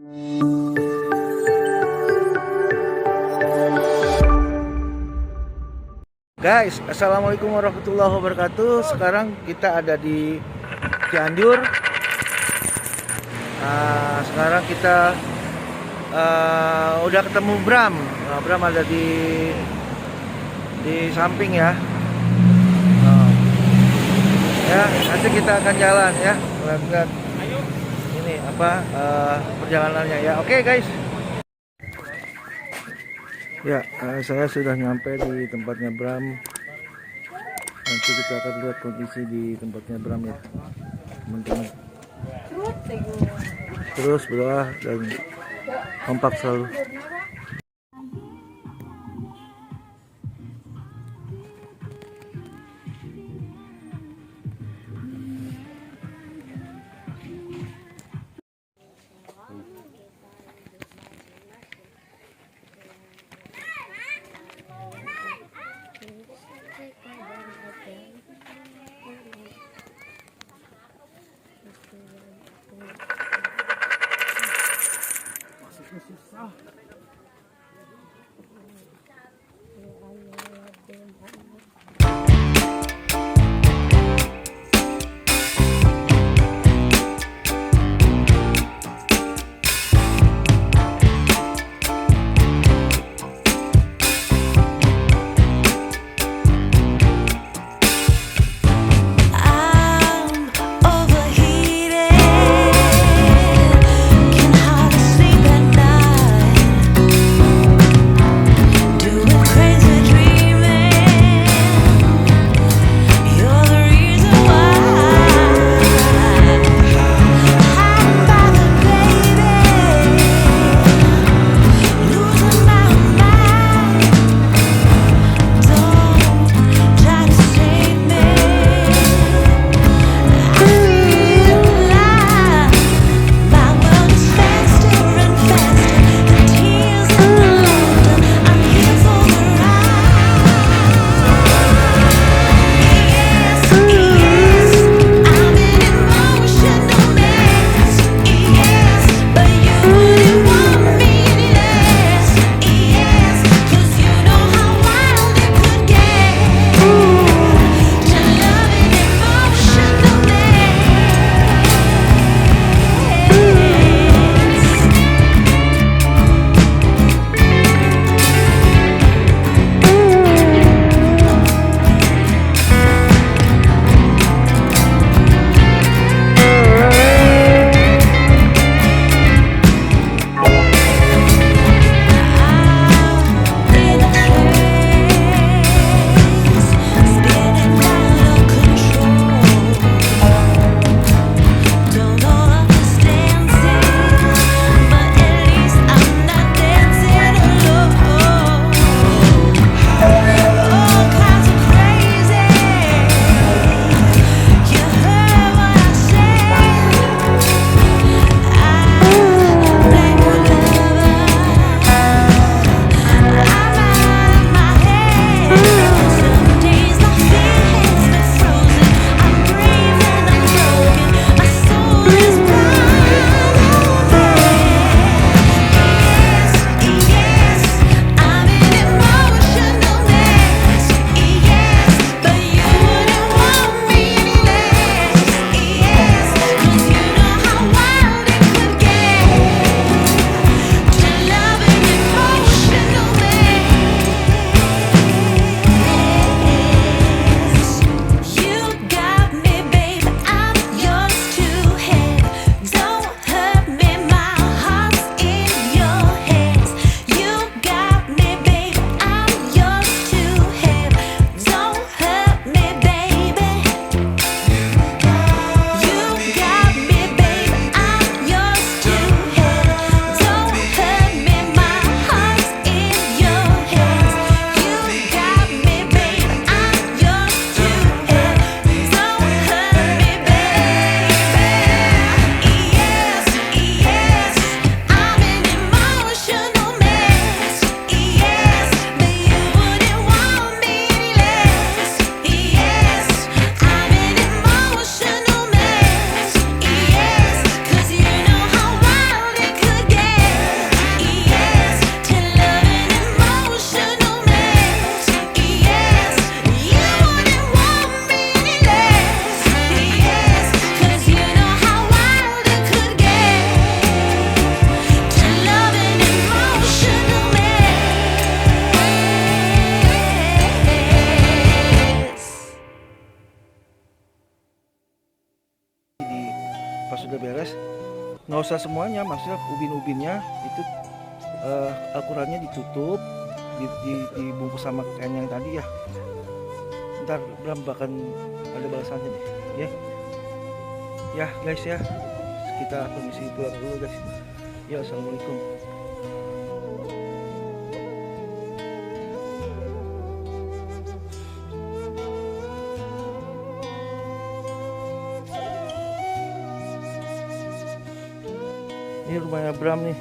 Guys, assalamualaikum warahmatullahi wabarakatuh. Sekarang kita ada di Cianjur. Sekarang kita udah ketemu Bram. Bram ada di samping ya. Ya, nanti kita akan jalan ya. Lihat ini apa perjalanannya ya. Oke guys. Ya, saya sudah nyampe di tempatnya Bram. Nanti kita akan lihat kondisi di tempatnya Bram ya, teman-teman. Terus berdoa dan kompak selalu. nggak usah semuanya, maksudnya ubin-ubinnya itu Al-Qurannya ditutup, dibungkus sama kain yang tadi ya. Ntar Bram bahkan ada balasannya deh, ya. Ya guys ya, kita permisi pulang dulu guys. Ya, assalamualaikum. Ini rumahnya Bram nih.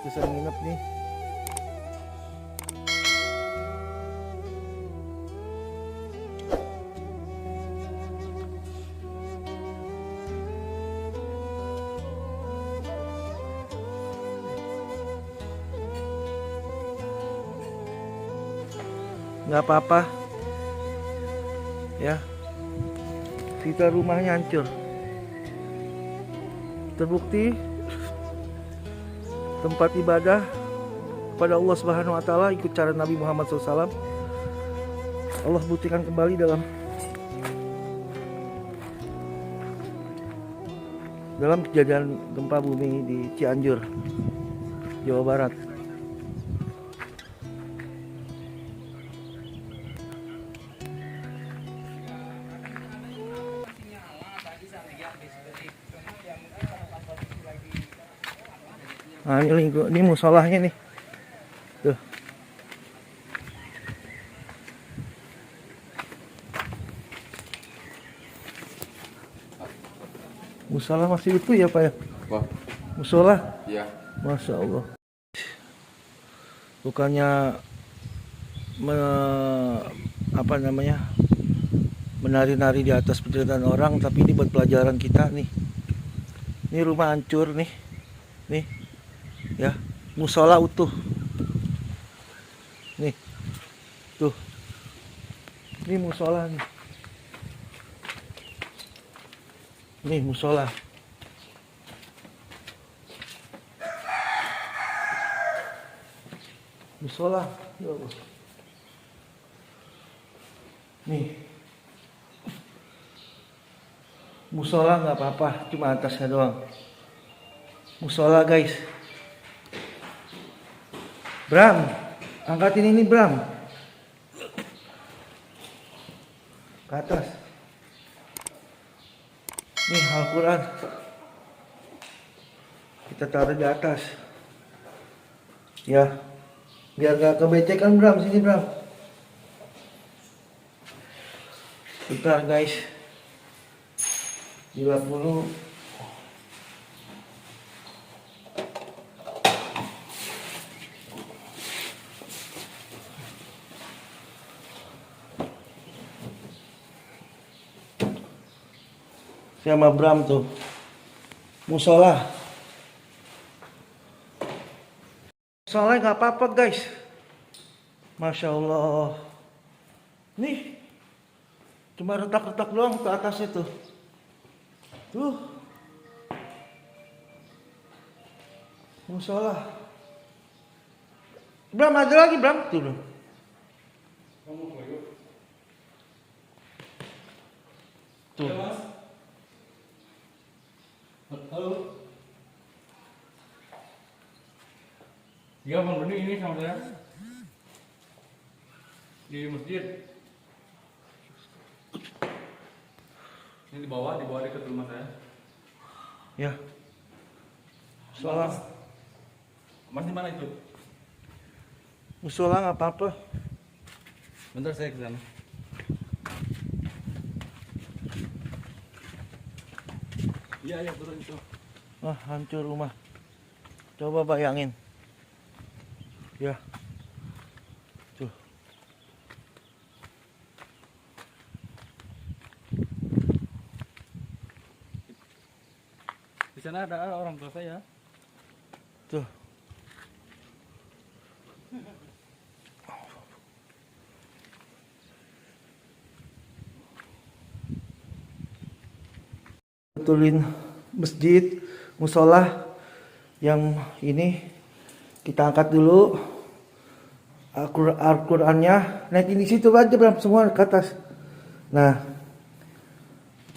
Bisa nginep nih. Nggak apa-apa ya, kita rumahnya hancur, terbukti tempat ibadah kepada Allah Subhanahu wa Ta'ala ikut cara Nabi Muhammad SAW, Allah buktikan kembali dalam kejadian gempa bumi di Cianjur, Jawa Barat. Nah, ini musolahnya nih. Tuh. Musola masih utuh ya, Pak ya? Apa? Musola? Iya. Masya Allah. Bukannya menari-nari di atas penderitaan orang, tapi ini buat pelajaran kita nih. Ini rumah hancur nih. Nih. Ya, musola utuh. Nih. Tuh. Ini musola nih. Nih musola. Musola. Ya Allah. Nih. Musola nggak apa-apa, cuma atasnya doang. Musola guys. Bram, angkatin ini Bram. Ke atas. Nih Al-Quran. Kita taruh di atas. Ya. Biar gak kebecekan Bram, sini Bram. Bentar guys. Dilap dulu. Sama Bram tuh musola nggak apa-apa guys, Masya Allah. Nih cuma retak-retak doang ke atasnya tuh musola. Bram ada lagi Bram tuh loh. Tuh. Halo. Ya Bang Doni, ini sama saya di masjid. Ini dibawa dekat rumah saya. Ya. Musola. Mas di mana itu? Musola nggak apa-apa. Bentar saya ke sana. Iya, turun itu. Wah, hancur rumah. Coba bayangin. Ya. Tuh. Di sana ada orang tua saya. Tuh. Betulin masjid, musola yang ini kita angkat dulu Al-Qurannya, naikin di situ aja Bram, semua ke atas. Nah,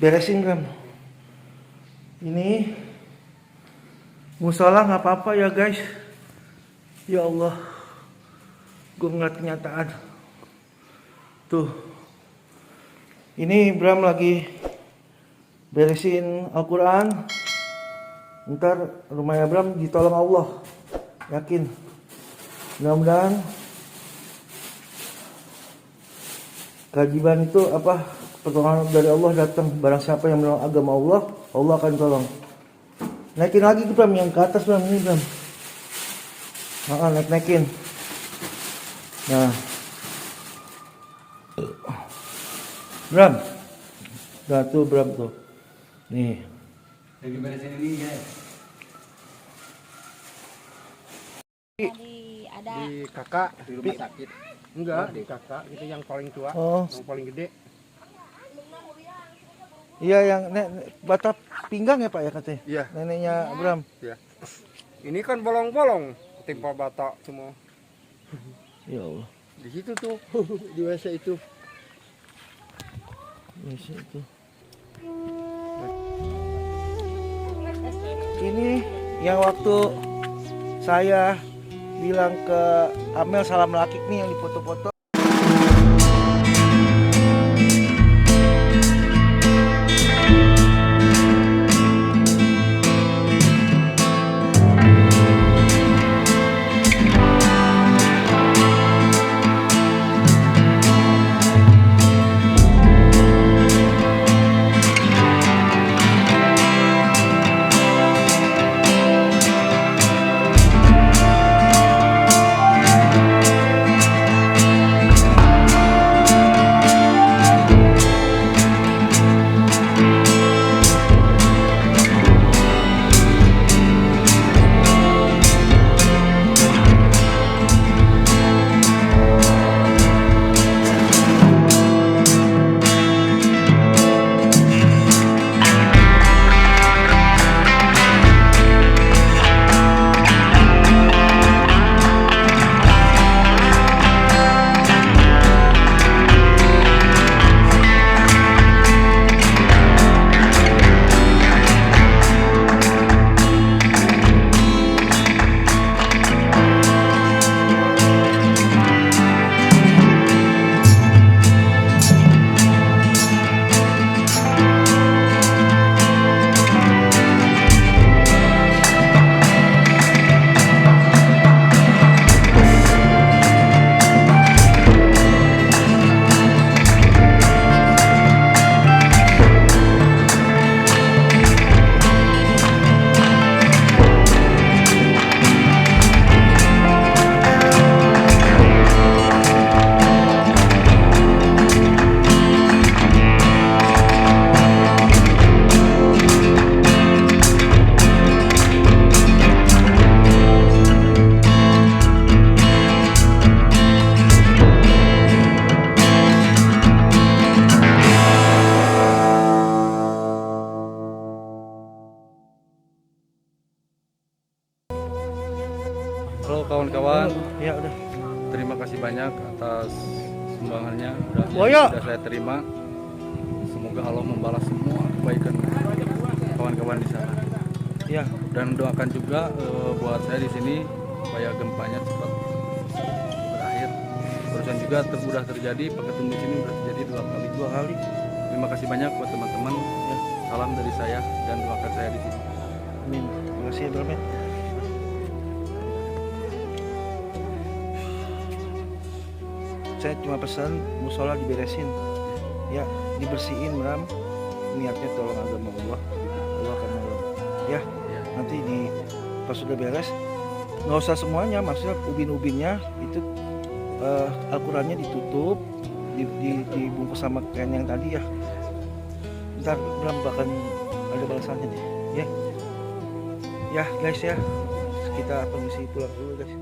beresin Bram. Ini musola nggak apa-apa ya guys. Ya Allah, gue ngeliat kenyataan. Tuh, ini Bram lagi beresin Al-Quran. Ntar rumahnya Bram ditolong Allah, yakin. Mudah-mudahan kewajiban itu apa, pertolongan dari Allah datang. Barang siapa yang menolong agama Allah, Allah akan tolong. Naikin lagi Bram, yang ke atas Bram, ini Bram. Naik-naikin. Nah, Bram, nah tuh Bram tuh, nih. Lagi beresin ini ya. Tadi ada Di kakak Di rumah sakit. enggak di kakak itu yang paling tua, Oh, yang paling gede. iya yang batap pinggang ya Pak ya katanya. Iya. Neneknya Bram. Ya, ini kan bolong-bolong timpa bata semua Ya Allah, di situ tuh. Di WC itu. itu. Ini yang waktu saya bilang ke Amel salam laki nih yang dipoto-foto. Halo kawan-kawan, Ya udah. terima kasih banyak atas sumbangannya Boyo. sudah saya terima. Semoga Allah membalas semua kebaikan kawan-kawan di sana. Ya, Dan doakan juga buat saya di sini supaya gempanya cepat berakhir. Barusan juga sudah terjadi, Paketum di sini sudah terjadi 2 kali. Terima kasih banyak buat teman-teman. Ya, salam dari saya dan doakan saya di sini. amin. Terima kasih ya Bram ya. Saya cuma pesan musola diberesin, ya dibersihin Bram. Niatnya tolong agama Allah, Allah akan nolong. Ya, Ya. nanti di pas sudah beres, nggak usah semuanya, maksudnya ubin-ubinnya itu Al-Qurannya ditutup, dibungkus sama kain yang tadi ya. Ntar Bram bahkan ada balasannya deh, ya. Ya guys ya, kita permisi pulang dulu guys.